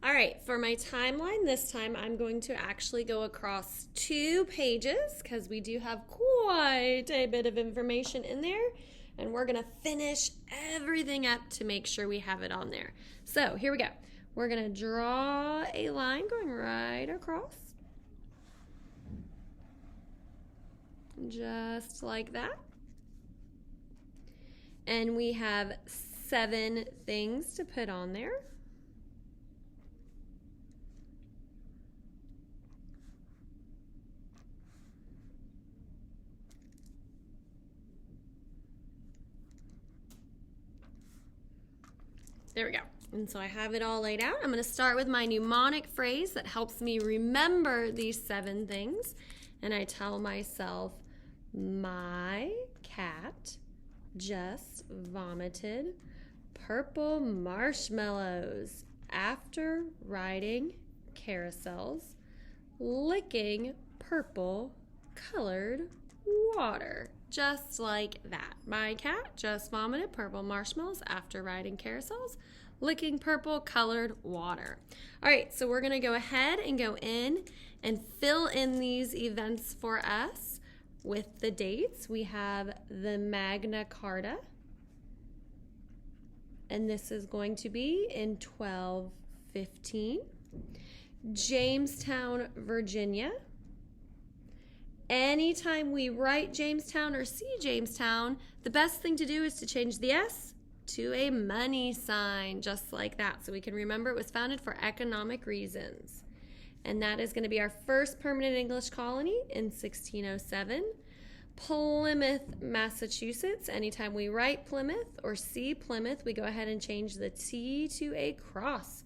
All right, for my timeline this time, I'm going to actually go across 2 pages because we do have quite a bit of information in there, and we're going to finish everything up to make sure we have it on there. So here we go. We're going to draw a line going right across, just like that. And we have 7 things to put on there. There we go. And so I have it all laid out. I'm going to start with my mnemonic phrase that helps me remember these 7 things. And I tell myself, my cat just vomited purple marshmallows after riding carousels, licking purple colored water. Just like that. My cat just vomited purple marshmallows after riding carousels, licking purple colored water. All right, so we're going to go ahead and go in and fill in these events for us with the dates. We have the Magna Carta, and this is going to be in 1215. Jamestown, Virginia. Anytime we write Jamestown or see Jamestown, the best thing to do is to change the S to a money sign, just like that, so we can remember it was founded for economic reasons. And that is going to be our first permanent English colony in 1607. Plymouth, Massachusetts. Anytime we write Plymouth or see Plymouth, we go ahead and change the T to a cross.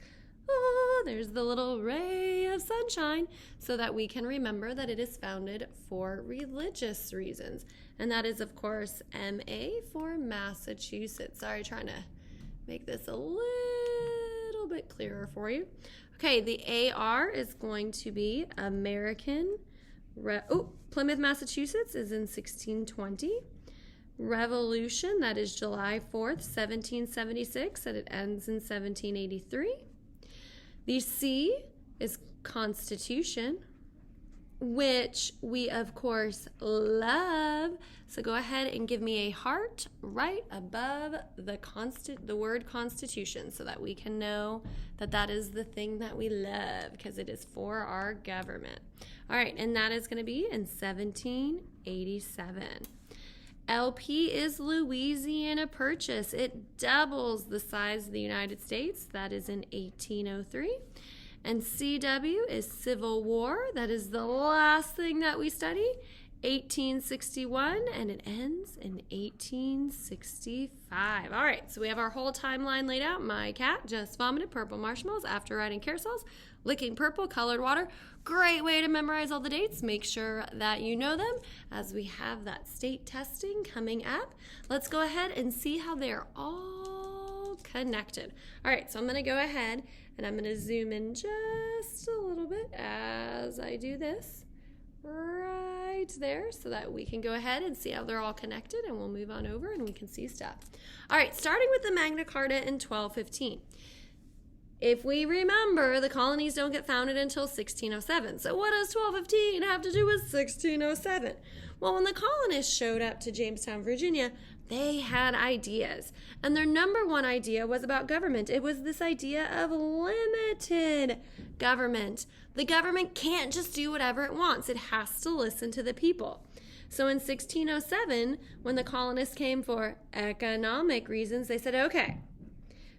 Oh, there's the little ray of sunshine, so that we can remember that it is founded for religious reasons. And that is, of course, MA for Massachusetts. Sorry, trying to make this a little bit clearer for you. Okay, the AR is going to be American. Plymouth, Massachusetts is in 1620. Revolution, that is July 4th, 1776, and it ends in 1783. The C is Constitution, which we, of course, love. So go ahead and give me a heart right above the word Constitution, so that we can know that that is the thing that we love, because it is for our government. All right, and that is going to be in 1787. LP is Louisiana Purchase. It doubles the size of the United States. That is in 1803. And CW is Civil War. That is the last thing that we study, 1861, and it ends in 1865. All right, so we have our whole timeline laid out. My cat just vomited purple marshmallows after riding carousels, licking purple colored water. Great way to memorize all the dates. Make sure that you know them as we have that state testing coming up. Let's go ahead and see how they're all connected. All right, so I'm going to go ahead and I'm going to zoom in just a little bit as I do this right there, so that we can go ahead and see how they're all connected, and we'll move on over and we can see stuff. All right, starting with the Magna Carta in 1215. If we remember, the colonies don't get founded until 1607. So what does 1215 have to do with 1607? Well, when the colonists showed up to Jamestown, Virginia, they had ideas. And their number one idea was about government. It was this idea of limited government. The government can't just do whatever it wants. It has to listen to the people. So in 1607, when the colonists came for economic reasons, they said, okay,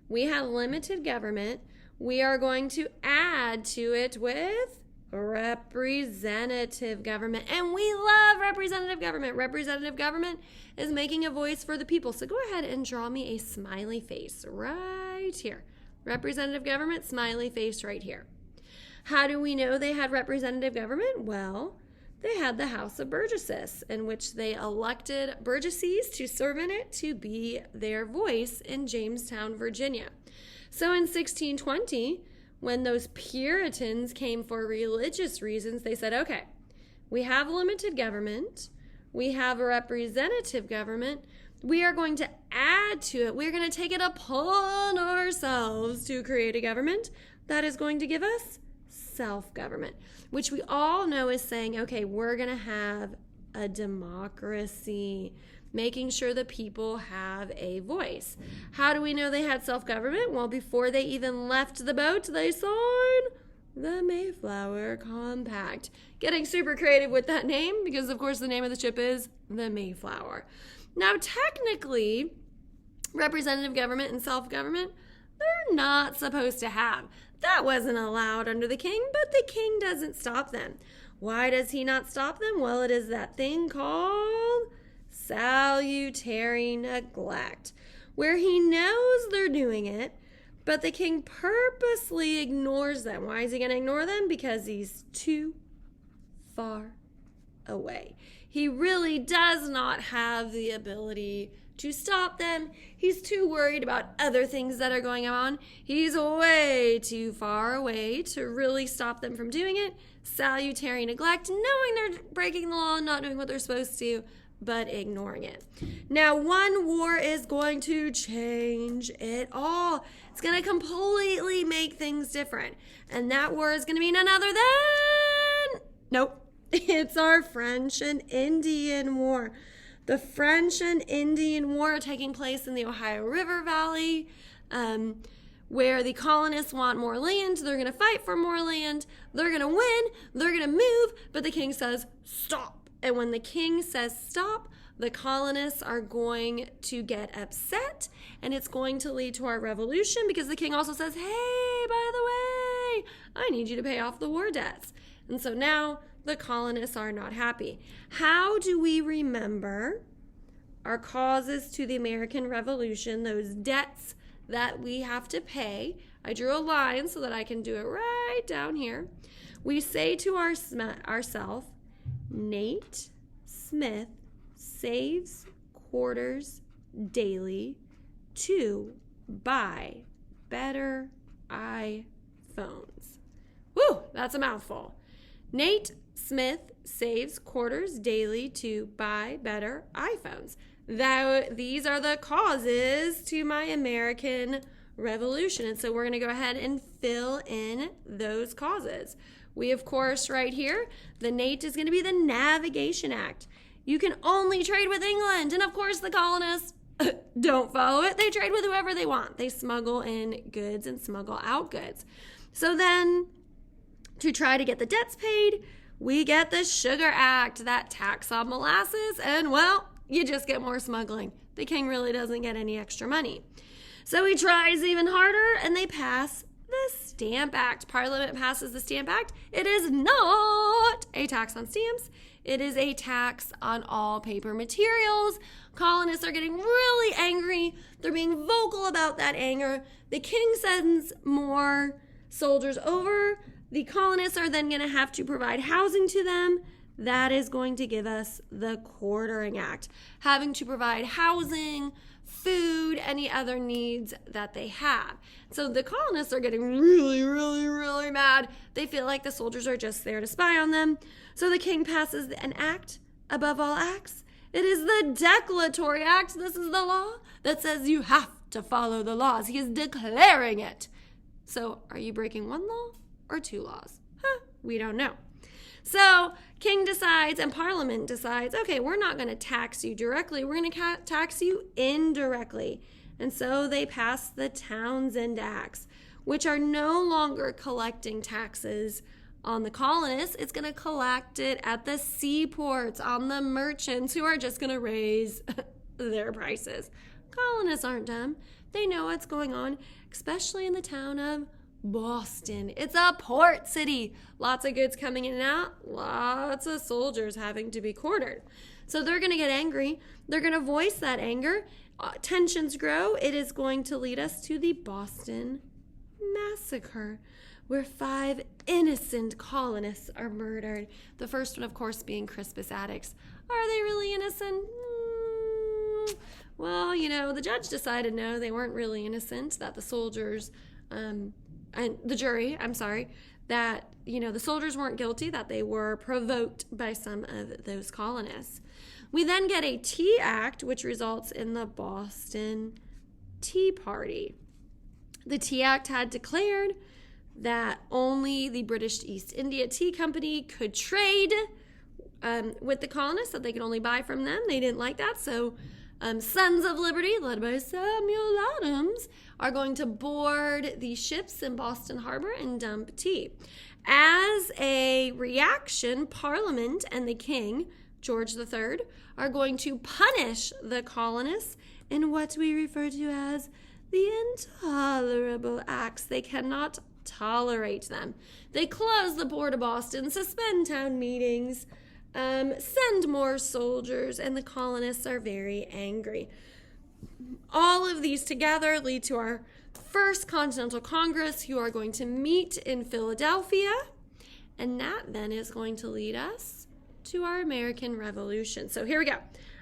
we have limited government. We are going to add to it with representative government. And we love representative government. Representative government is making a voice for the people. So go ahead and draw me a smiley face right here. Representative government, smiley face right here. How do we know they had representative government? Well, they had the House of Burgesses, in which they elected burgesses to serve in it to be their voice in Jamestown, Virginia. So in 1620, when those Puritans came for religious reasons, they said, okay, we have limited government, we have a representative government, we are going to add to it, we're going to take it upon ourselves to create a government that is going to give us self-government, which we all know is saying, okay, we're going to have a democracy, making sure the people have a voice. How do we know they had self-government? Well, before they even left the boat, they signed the Mayflower Compact. Getting super creative with that name because, of course, the name of the ship is the Mayflower. Now, technically, representative government and self-government, they're not supposed to have. That wasn't allowed under the king, but the king doesn't stop them. Why does he not stop them? Well, it is that thing called salutary neglect, where he knows they're doing it, but the king purposely ignores them. Why is he going to ignore them? Because he's too far away. He really does not have the ability to stop them. He's too worried about other things that are going on. He's way too far away to really stop them from doing it. Salutary neglect, knowing they're breaking the law and not doing what they're supposed to, but ignoring it. Now, one war is going to change it all. It's going to completely make things different. And that war is going to be none other than... Nope. It's our French and Indian War. The French and Indian War taking place in the Ohio River Valley, where the colonists want more land. They're going to fight for more land. They're going to win. They're going to move. But the king says, stop. And when the king says stop, the colonists are going to get upset, and it's going to lead to our revolution because the king also says, hey, by the way, I need you to pay off the war debts. And so now the colonists are not happy. How do we remember our causes to the American Revolution, those debts that we have to pay? I drew a line so that I can do it right down here. We say to ourselves, Nate Smith saves quarters daily to buy better iPhones. Woo, that's a mouthful. Nate Smith saves quarters daily to buy better iPhones. These are the causes to my American Revolution. And so we're going to go ahead and fill in those causes. We, of course, right here, the Nate is going to be the Navigation Act. You can only trade with England. And, of course, the colonists don't follow it. They trade with whoever they want. They smuggle in goods and smuggle out goods. So then, to try to get the debts paid, we get the Sugar Act, that tax on molasses, and, well, you just get more smuggling. The king really doesn't get any extra money. So he tries even harder, and they pass the Stamp Act. Parliament passes the Stamp Act. It is not a tax on stamps. It is a tax on all paper materials. Colonists are getting really angry. They're being vocal about that anger. The king sends more soldiers over. The colonists are then going to have to provide housing to them. That is going to give us the Quartering Act, having to provide housing, food, any other needs that they have. So the colonists are getting really, really, really mad. They feel like the soldiers are just there to spy on them. So the king passes an act above all acts. It is the Declaratory Act. This is the law that says you have to follow the laws. He is declaring it. So are you breaking one law or two laws? We don't know. So king decides and parliament decides, okay, we're not going to tax you directly. We're going to tax you indirectly. And so they pass the Townshend Acts, which are no longer collecting taxes on the colonists. It's going to collect it at the seaports, on the merchants who are just going to raise their prices. Colonists aren't dumb. They know what's going on, especially in the town of Boston. It's a port city. Lots of goods coming in and out. Lots of soldiers having to be quartered. So they're going to get angry. They're going to voice that anger. Tensions grow. It is going to lead us to the Boston Massacre, where 5 innocent colonists are murdered. The first one, of course, being Crispus Attucks. Are they really innocent? Well, the judge decided no, they weren't really innocent, that the soldiers... and the jury, that, the soldiers weren't guilty, that they were provoked by some of those colonists. We then get a Tea Act, which results in the Boston Tea Party. The Tea Act had declared that only the British East India Tea Company could trade with the colonists, that they could only buy from them. They didn't like that, so Sons of Liberty, led by Samuel Adams, are going to board the ships in Boston Harbor and dump tea. As a reaction, Parliament and the King, George III, are going to punish the colonists in what we refer to as the Intolerable Acts. They cannot tolerate them. They close the port of Boston, suspend town meetings, send more soldiers, and the colonists are very angry. All of these together lead to our First Continental Congress, who are going to meet in Philadelphia, and that then is going to lead us to our American Revolution. So here we go.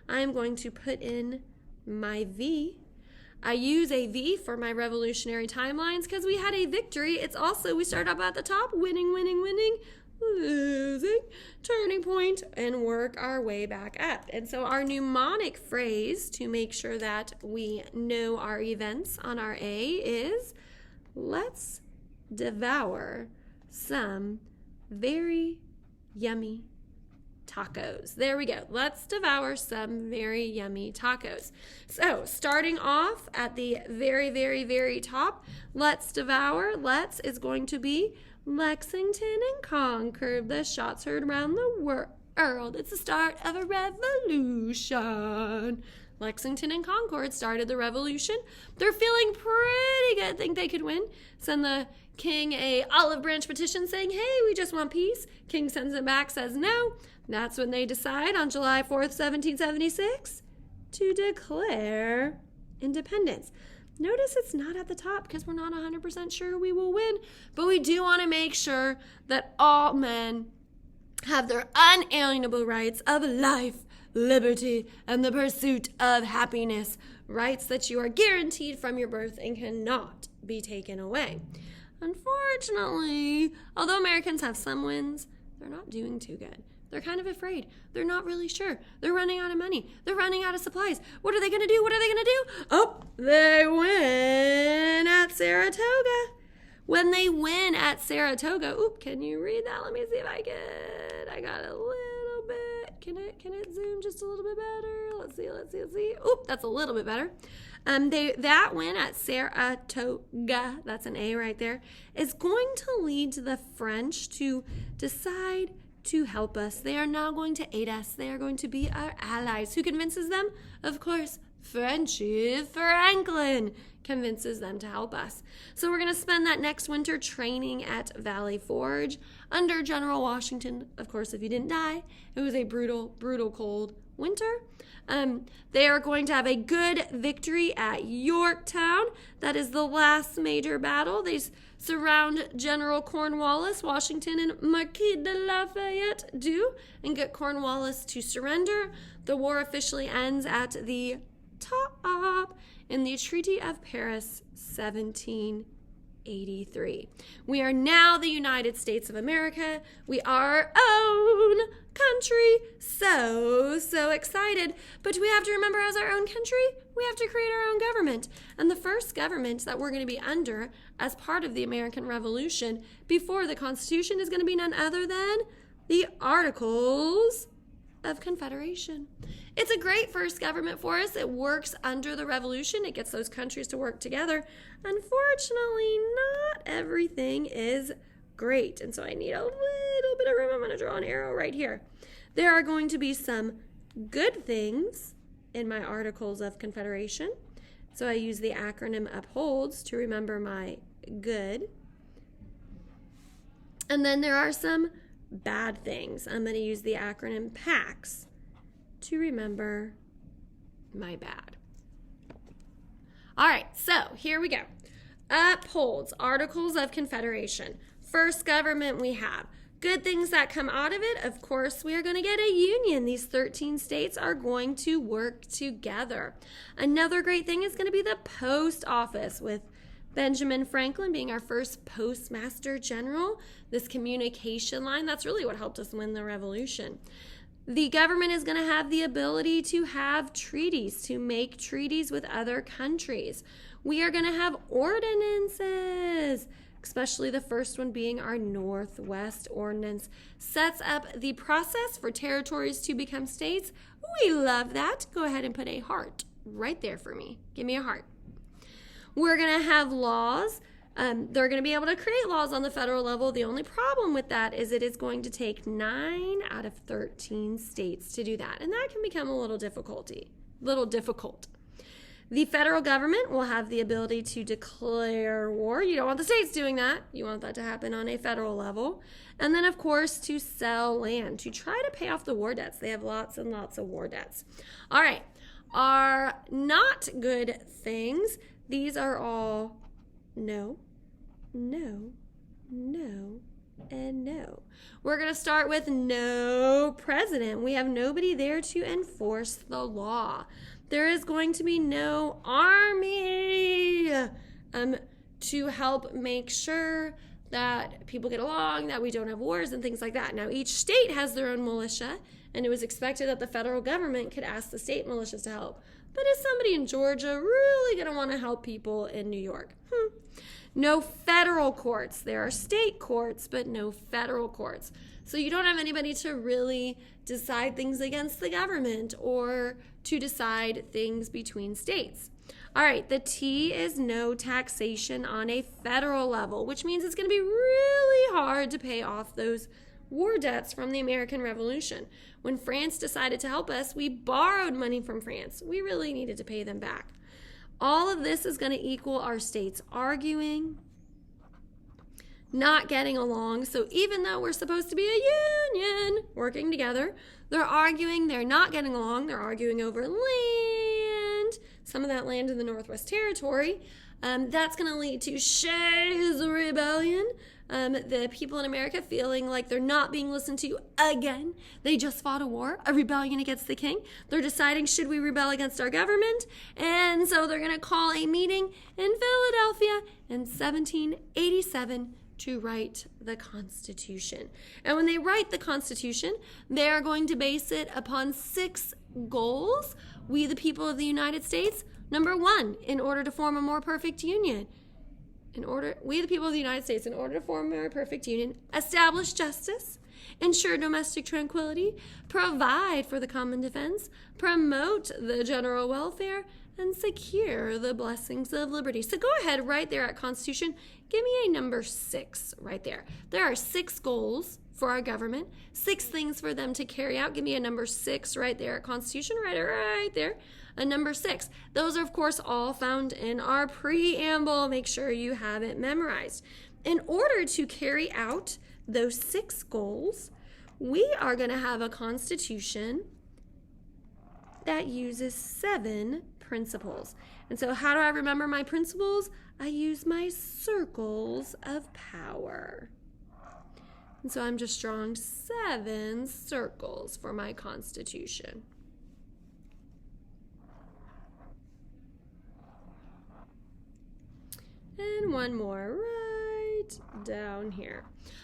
I'm going to put in my V. I use a V for my revolutionary timelines because we had a victory. It's also, we start up at the top, winning, losing, turning point, and work our way back up. And so our mnemonic phrase to make sure that we know our events on our A is, let's devour some very yummy tacos. There we go. Let's devour some very yummy tacos. So starting off at the very, very, very top, let's devour. Let's is going to be Lexington and Concord. The shots heard around the world. It's the start of a revolution. Lexington and Concord started the revolution. They're feeling pretty good. Think they could win. Send the king a olive branch petition saying, hey, we just want peace. King sends it back, says no. That's when they decide on July 4th, 1776 to declare independence. Notice it's not at the top because we're not 100% sure we will win, but we do want to make sure that all men have their unalienable rights of life, liberty, and the pursuit of happiness, rights that you are guaranteed from your birth and cannot be taken away. Unfortunately, although Americans have some wins, they're not doing too good. They're kind of afraid. They're not really sure. They're running out of money. They're running out of supplies. What are they going to do? What are they going to do? Oh, they win at Saratoga. When they win at Saratoga, oop, can you read that? Let me see if I can. I got a little bit. Can it zoom just a little bit better? Let's see. Oop, that's a little bit better. That win at Saratoga, that's an A right there, is going to lead to the French to decide to help us. They are now going to aid us. They are going to be our allies. Who convinces them? Of course, Frenchy Franklin convinces them to help us. So we're going to spend that next winter training at Valley Forge under General Washington. Of course, if you didn't die, it was a brutal, brutal cold winter. They are going to have a good victory at Yorktown. That is the last major battle. They surround General Cornwallis. Washington and Marquis de Lafayette do and get Cornwallis to surrender. The war officially ends at the top in the Treaty of Paris, 1783. We are now the United States of America. We are our own country. So excited. But we have to remember, as our own country, we have to create our own government. And the first government that we're going to be under as part of the American Revolution before the Constitution is going to be none other than the Articles of Confederation. It's a great first government for us. It works under the Revolution. It gets those countries to work together. Unfortunately, not everything is great. And so I need a little bit of room. I'm going to draw an arrow right here. There are going to be some good things in my Articles of Confederation. So I use the acronym UPHOLDS to remember my good. And then there are some bad things. I'm going to use the acronym PACS to remember my bad. All right, so here we go. Upholds, Articles of Confederation. First government we have. Good things that come out of it, of course, we are going to get a union. These 13 states are going to work together. Another great thing is going to be the post office, with Benjamin Franklin being our first postmaster general. This communication line, that's really what helped us win the revolution. The government is going to have the ability to have treaties, to make treaties with other countries. We are going to have ordinances. especially the first one being our Northwest Ordinance, sets up the process for territories to become states. We love that. Go ahead and put a heart right there for me. Give me a heart. We're going to have laws. They're going to be able to create laws on the federal level. The only problem with that is it is going to take 9 out of 13 states to do that, and that can become a little difficult. The federal government will have the ability to declare war. You don't want the states doing that. You want that to happen on a federal level. And then, of course, to sell land, to try to pay off the war debts. They have lots and lots of war debts. All right, our not good things, these are all no, no, no, and no. We're going to start with no president. We have nobody there to enforce the law. There is going to be no army to help make sure that people get along, that we don't have wars and things like that. Now, each state has their own militia, and it was expected that the federal government could ask the state militias to help. But is somebody in Georgia really going to want to help people in New York? No federal courts. There are state courts, but no federal courts. So you don't have anybody to really decide things against the government or to decide things between states. All right, the T is no taxation on a federal level, which means it's going to be really hard to pay off those war debts from the American Revolution. When France decided to help us, we borrowed money from France. We really needed to pay them back. All of this is going to equal our states arguing, not getting along. So even though we're supposed to be a union working together, they're arguing, they're not getting along, they're arguing over land, some of that land in the Northwest Territory. That's going to lead to Shays Rebellion. The people in America feeling like they're not being listened to again. They just fought a war, a rebellion against the king. They're deciding, should we rebel against our government? And so they're going to call a meeting in Philadelphia in 1787 to write the Constitution. And when they write the Constitution, they are going to base it upon 6 goals. We, the people of the United States, number 1, in order to form a more perfect union. We, the people of the United States, in order to form a more perfect union, establish justice, ensure domestic tranquility, provide for the common defense, promote the general welfare, and secure the blessings of liberty. So go ahead right there at Constitution. Give me a number 6 right there. There are 6 goals for our government, 6 things for them to carry out. Give me a number 6 right there at Constitution, right there. A number 6. Those are, of course, all found in our preamble. Make sure you have it memorized. In order to carry out those 6 goals, we are going to have a Constitution that uses 7 principles. And so how do I remember my principles? I use my circles of power. And so I'm just drawing 7 circles for my Constitution. And one more right down here.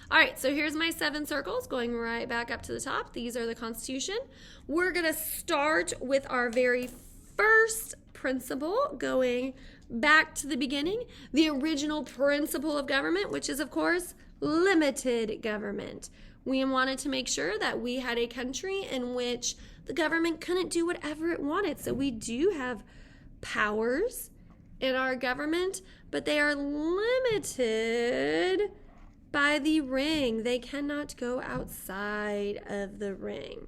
All right, so here's my 7 circles going right back up to the top. These are the Constitution. We're going to start with our very first principle, going back to the beginning, the original principle of government, which is, of course, limited government. We wanted to make sure that we had a country in which the government couldn't do whatever it wanted. So we do have powers in our government, but they are limited by the ring. They cannot go outside of the ring.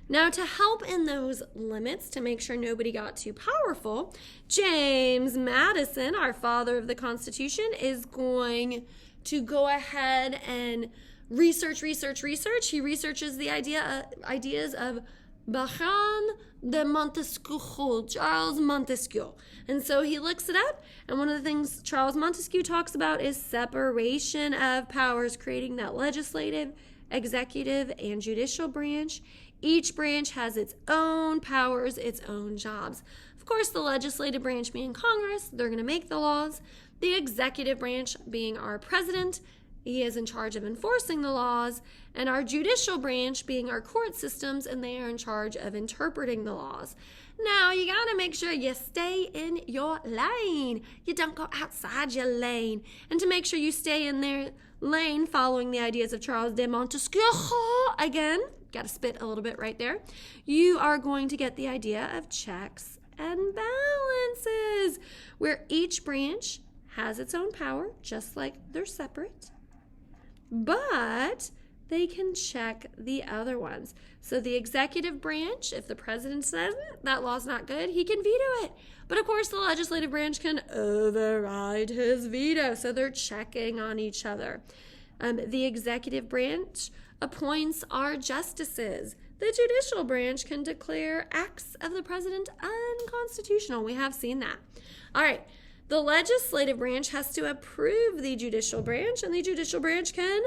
Now, to help in those limits, to make sure nobody got too powerful, James Madison, our father of the Constitution, is going to go ahead and research. He researches the ideas of Baron de Montesquieu, Charles Montesquieu. And so he looks it up, and one of the things Charles Montesquieu talks about is separation of powers, creating that legislative, executive, and judicial branch. Each branch has its own powers, its own jobs. Of course, the legislative branch being Congress, they're going to make the laws. The executive branch being our president, he is in charge of enforcing the laws, and our judicial branch being our court systems, and they are in charge of interpreting the laws. Now, you got to make sure you stay in your lane. You don't go outside your lane. And to make sure you stay in their lane, following the ideas of Charles de Montesquieu, again, got to spit a little bit right there, you are going to get the idea of checks and balances, where each branch has its own power, just like they're separate, but they can check the other ones. So the executive branch, if the president says that law's not good, he can veto it. But of course, the legislative branch can override his veto. So they're checking on each other. The executive branch appoints our justices. The judicial branch can declare acts of the president unconstitutional. We have seen that. All right. The legislative branch has to approve the judicial branch, and the judicial branch can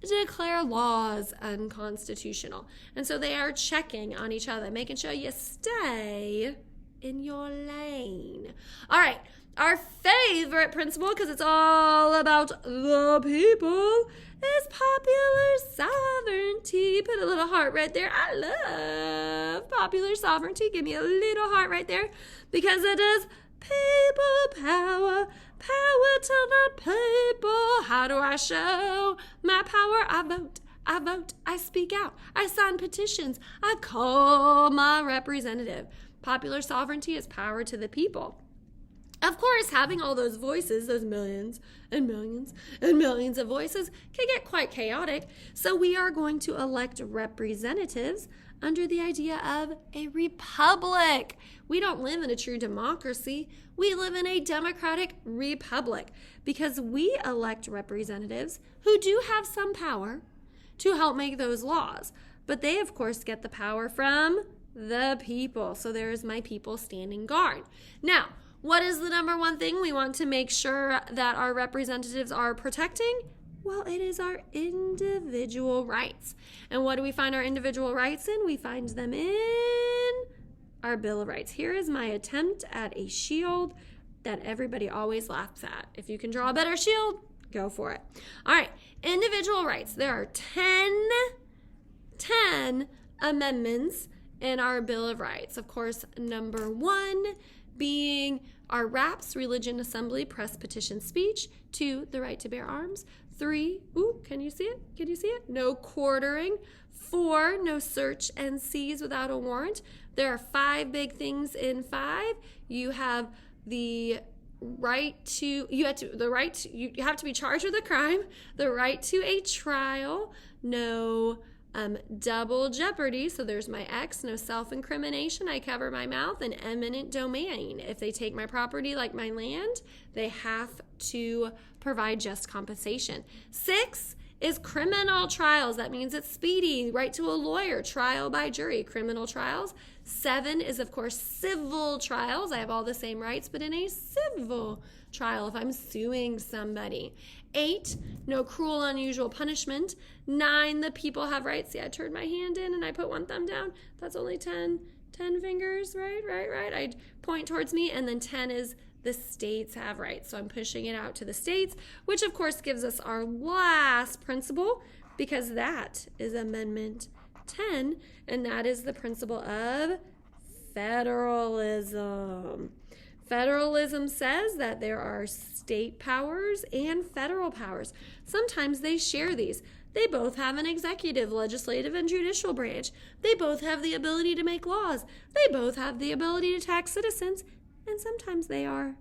declare laws unconstitutional. And so they are checking on each other, making sure you stay in your lane. All right, our favorite principle, because it's all about the people, is popular sovereignty. Put a little heart right there. I love popular sovereignty. Give me a little heart right there, because it is people power. Power to the people. How do I show my power? I vote, I speak out, I sign petitions, I call my representative. Popular sovereignty is power to the people. Of course, having all those voices, those millions and millions and millions of voices, can get quite chaotic. So we are going to elect representatives under the idea of a republic. We don't live in a true democracy. We live in a democratic republic, because we elect representatives who do have some power to help make those laws. But they, of course, get the power from the people. So there is my people standing guard. Now, what is the number one thing we want to make sure that our representatives are protecting? Well, it is our individual rights. And what do we find our individual rights in? We find them in our Bill of Rights. Here is my attempt at a shield that everybody always laughs at. If you can draw a better shield, go for it. All right, individual rights. There are 10 amendments in our Bill of Rights. Of course, number 1 being our RAPS, religion, assembly, press, petition, speech. 2, the right to bear arms. 3, can you see it? Can you see it? No quartering. 4, no search and seize without a warrant. There are 5 big things in 5. You have the right to, you have to be charged with a crime, the right to a trial, no double jeopardy, so there's my X, no self-incrimination, I cover my mouth, and eminent domain. If they take my property, like my land, they have to provide just compensation. 6 is criminal trials. That means it's speedy, right to a lawyer, trial by jury, criminal trials. 7 is, of course, civil trials. I have all the same rights, but in a civil trial if I'm suing somebody. 8, no cruel, unusual punishment. 9, the people have rights. See, I turned my hand in and I put one thumb down. That's only 10 fingers, right? I point towards me. And then 10 is the states have rights. So I'm pushing it out to the states, which of course gives us our last principle, because that is Amendment 10, and that is the principle of federalism. Federalism says that there are state powers and federal powers. Sometimes they share these. They both have an executive, legislative, and judicial branch. They both have the ability to make laws. They both have the ability to tax citizens. And sometimes they are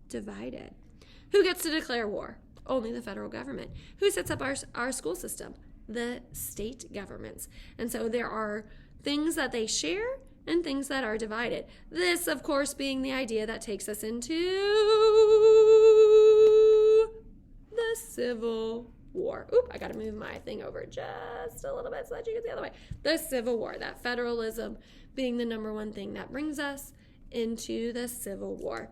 divided. Who gets to declare war? Only the federal government. Who sets up our school system? The state governments. And so there are things that they share and things that are divided. This, of course, being the idea that takes us into the Civil War. I got to move my thing over just a little bit so that you can see the other way. The Civil War, that federalism being the number one thing that brings us into the Civil War.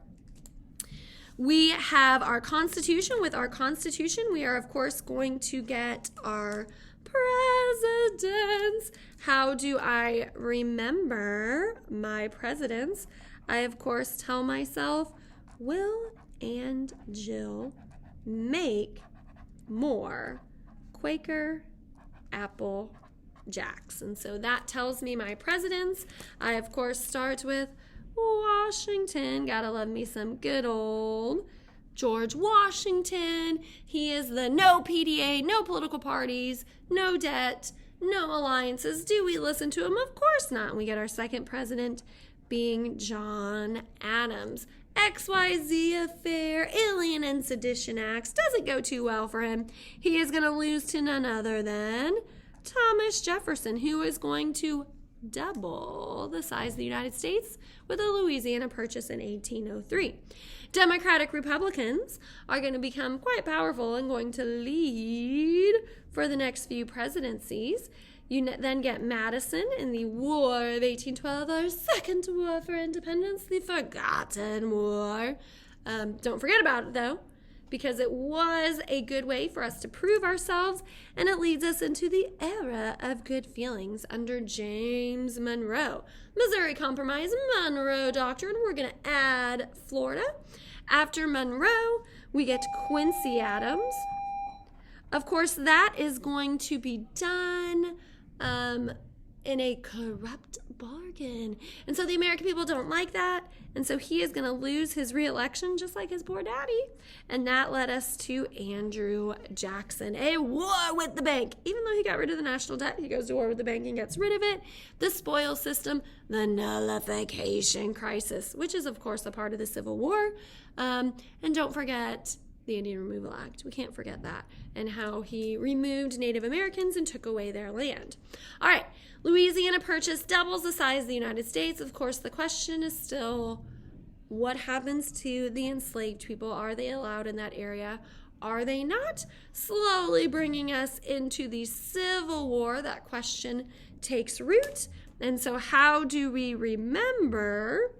We have our Constitution. With our Constitution, we are, of course, going to get our presidents. How do I remember my presidents? I, of course, tell myself, Will and Jill make more Quaker Apple Jacks. And so that tells me my presidents. I, of course, start with Washington. Gotta love me some good old George Washington. He is the no PDA, no political parties, no debt, no alliances. Do we listen to him? Of course not. And we get our second president being John Adams. XYZ affair, Alien and Sedition Acts, doesn't go too well for him. He is going to lose to none other than Thomas Jefferson, who is going to double the size of the United States with the Louisiana Purchase in 1803. Democratic Republicans are going to become quite powerful and going to lead for the next few presidencies. You then get Madison in the War of 1812, our second war for independence, the Forgotten War. Don't forget about it, though, because it was a good way for us to prove ourselves, and it leads us into the era of good feelings under James Monroe. Missouri Compromise, Monroe Doctrine. We're going to add Florida. After Monroe, we get Quincy Adams. Of course, that is going to be done in a corrupt bargain. And so the American people don't like that. And so he is going to lose his re-election just like his poor daddy. And that led us to Andrew Jackson, a war with the bank. Even though he got rid of the national debt, he goes to war with the bank and gets rid of it. The spoils system, the nullification crisis, which is, of course, a part of the Civil War. And don't forget the Indian Removal Act. We can't forget that. And how he removed Native Americans and took away their land. All right. Louisiana Purchase doubles the size of the United States. Of course, the question is still, what happens to the enslaved people? Are they allowed in that area? Are they not? Slowly bringing us into the Civil War. That question takes root. And so how do we remember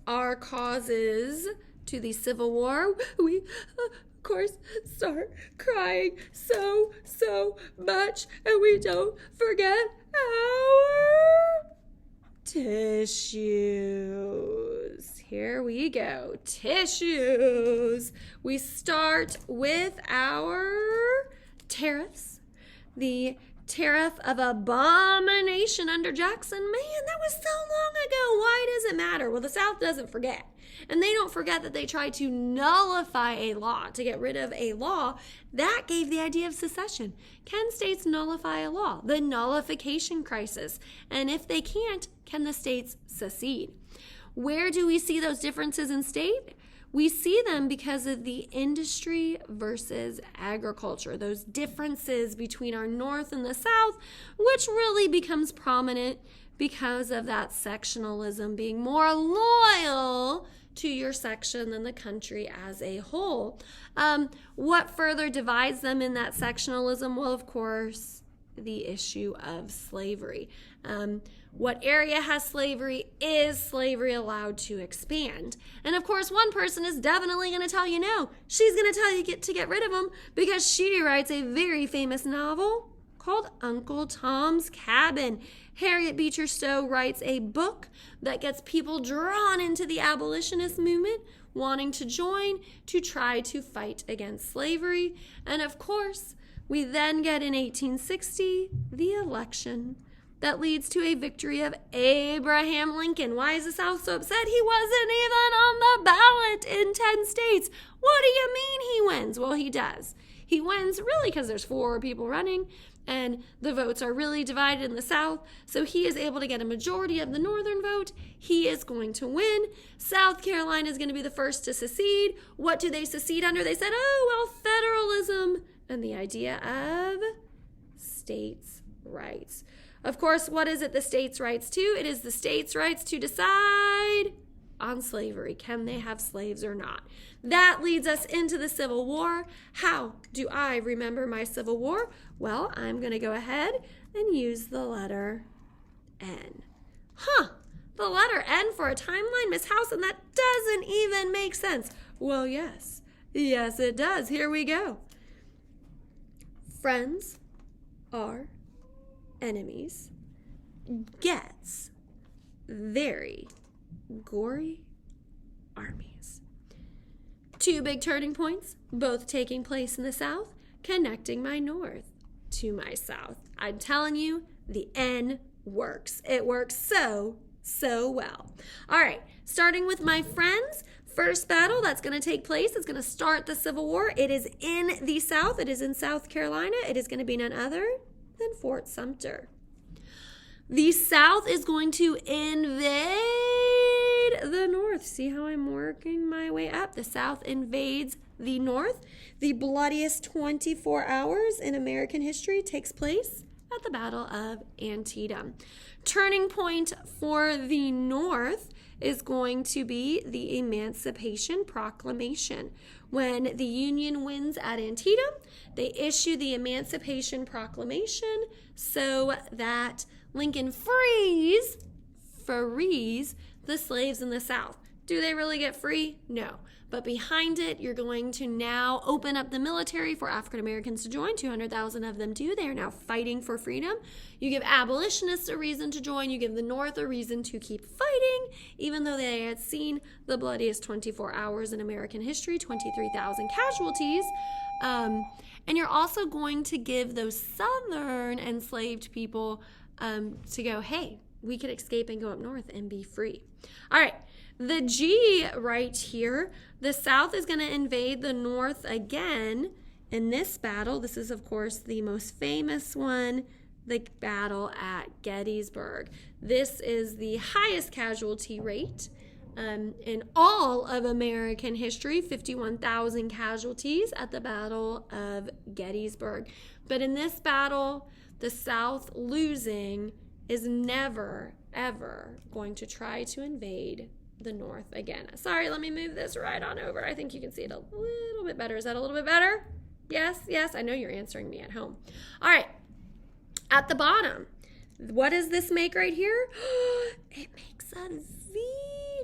our causes to the Civil War? We, of course, start crying so much, and we don't forget our tissues. Here we go. Tissues. We start with our tariffs. The tariff of abomination under Jackson. Man, that was so long ago. Why does it matter? Well, the South doesn't forget. And they don't forget that they tried to nullify a law, to get rid of a law. That gave the idea of secession. Can states nullify a law? The nullification crisis. And if they can't, can the states secede? Where do we see those differences in state? We see them because of the industry versus agriculture, those differences between our North and the South, which really becomes prominent because of that sectionalism, being more loyal to your section than the country as a whole. What further divides them in that sectionalism? Well, of course, the issue of slavery. What area has slavery? Is slavery allowed to expand? And of course, one person is definitely going to tell you no. She's going to tell you to get rid of them because she writes a very famous novel called Uncle Tom's Cabin. Harriet Beecher Stowe writes a book that gets people drawn into the abolitionist movement, wanting to join to try to fight against slavery. And of course, we then get in 1860 the election that leads to a victory of Abraham Lincoln. Why is the South so upset? He wasn't even on the ballot in 10 states. What do you mean he wins? Well, he does. He wins really because there's 4 people running, and the votes are really divided in the South. So he is able to get a majority of the Northern vote. He is going to win. South Carolina is going to be the first to secede. What do they secede under? They said, oh, well, federalism and the idea of states' rights. Of course, what is it the states' rights to? It is the states' rights to decide on slavery. Can they have slaves or not? That leads us into the Civil War. How do I remember my Civil War? Well, I'm going to go ahead and use the letter N. The letter N for a timeline, Miss House, and that doesn't even make sense. Well, yes. Yes, it does. Here we go. Friends are enemies. Gets very gory armies. 2 big turning points, both taking place in the South, connecting my North to my South. I'm telling you, the N works. It works so so well. All right, starting with my friends. First battle that's going to take place is going to start the Civil War. It is in the South. It is in South Carolina. It is going to be none other than Fort Sumter. The South is going to invade the North. See how I'm working my way up? The South invades the North. The bloodiest 24 hours in American history takes place at the Battle of Antietam. Turning point for the North is going to be the Emancipation Proclamation. When the Union wins at Antietam, they issue the Emancipation Proclamation so that Lincoln frees the slaves in the South. Do they really get free? No. But behind it, you're going to now open up the military for African Americans to join. 200,000 of them do. They are now fighting for freedom. You give abolitionists a reason to join. You give the North a reason to keep fighting, even though they had seen the bloodiest 24 hours in American history, 23,000 casualties. And you're also going to give those Southern enslaved people to go, hey, we could escape and go up north and be free. All right. The G right here, the South is going to invade the North again in this battle. This is, of course, the most famous one, the battle at Gettysburg. This is the highest casualty rate in all of American history, 51,000 casualties at the Battle of Gettysburg. But in this battle, the South losing is never, ever going to try to invade the North again. Sorry, let me move this right on over. I think you can see it a little bit better. Is that a little bit better? Yes, yes. I know you're answering me at home. All right. At the bottom, what does this make right here? It makes a V,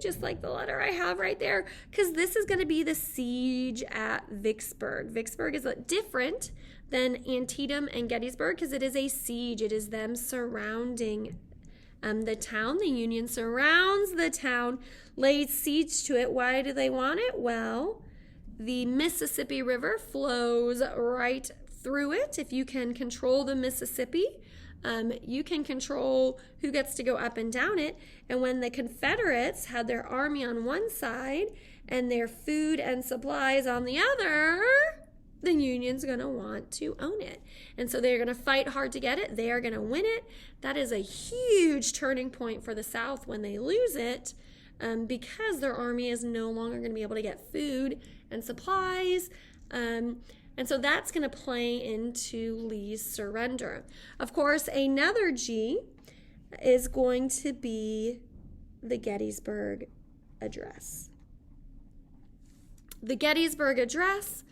just like the letter I have right there, because this is going to be the siege at Vicksburg. Vicksburg is different than Antietam and Gettysburg because it is a siege. It is them surrounding the town. The Union surrounds the town, lays siege to it. Why do they want it? Well, the Mississippi River flows right through it. If you can control the Mississippi, you can control who gets to go up and down it. And when the Confederates had their army on one side and their food and supplies on the other, the Union's going to want to own it. And so they're going to fight hard to get it. They are going to win it. That is a huge turning point for the South when they lose it, because their army is no longer going to be able to get food and supplies. And so that's going to play into Lee's surrender. Of course, another G is going to be the Gettysburg Address. The Gettysburg Address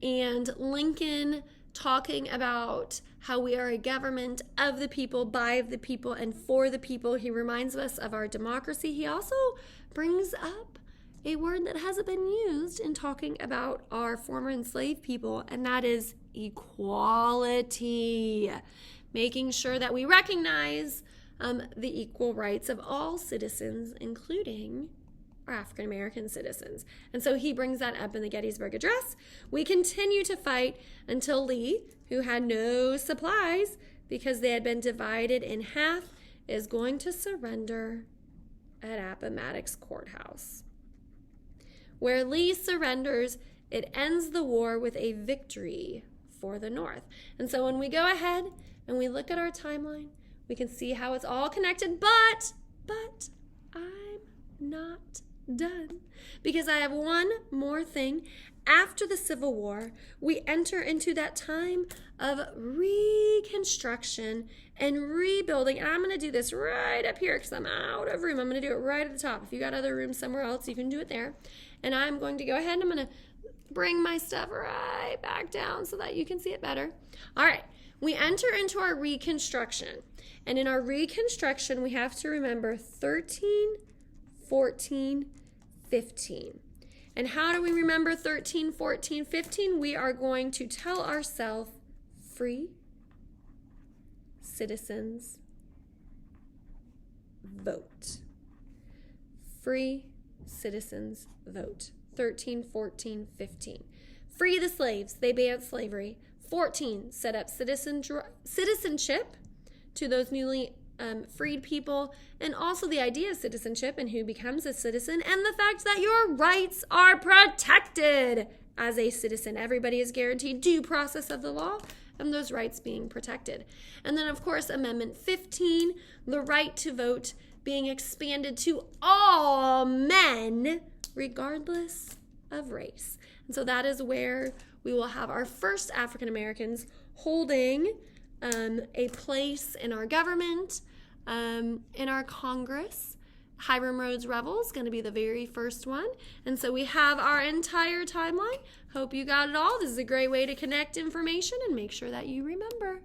and Lincoln talking about how we are a government of the people, by the people, and for the people. He reminds us of our democracy. He also brings up a word that hasn't been used in talking about our former enslaved people, and that is equality. Making sure that we recognize the equal rights of all citizens, including our African American citizens. And so he brings that up in the Gettysburg Address. We continue to fight until Lee, who had no supplies because they had been divided in half, is going to surrender at Appomattox Courthouse. Where Lee surrenders, it ends the war with a victory for the North. And so when we go ahead and we look at our timeline, we can see how it's all connected, but I'm not done, because I have one more thing. After the Civil War, we enter into that time of Reconstruction and rebuilding. And I'm going to do this right up here because I'm out of room. I'm going to do it right at the top. If you got other rooms somewhere else, you can do it there. And I'm going to go ahead and I'm going to bring my stuff right back down so that you can see it better. All right. We enter into our Reconstruction. And in our Reconstruction, we have to remember 13, 14, 15. And how do we remember 13, 14, 15? We are going to tell ourselves free citizens vote. Free citizens vote. 13, 14, 15. Free the slaves. They banned slavery. 14, set up citizenship to those newly freed people, and also the idea of citizenship and who becomes a citizen, and the fact that your rights are protected as a citizen. Everybody is guaranteed due process of the law and those rights being protected. And then, of course, Amendment 15, the right to vote being expanded to all men, regardless of race. And so that is where we will have our first African Americans holding a place in our government, in our Congress. Hiram Rhodes Revels going to be the very first one. And so we have our entire timeline. Hope you got it all. This is a great way to connect information and make sure that you remember.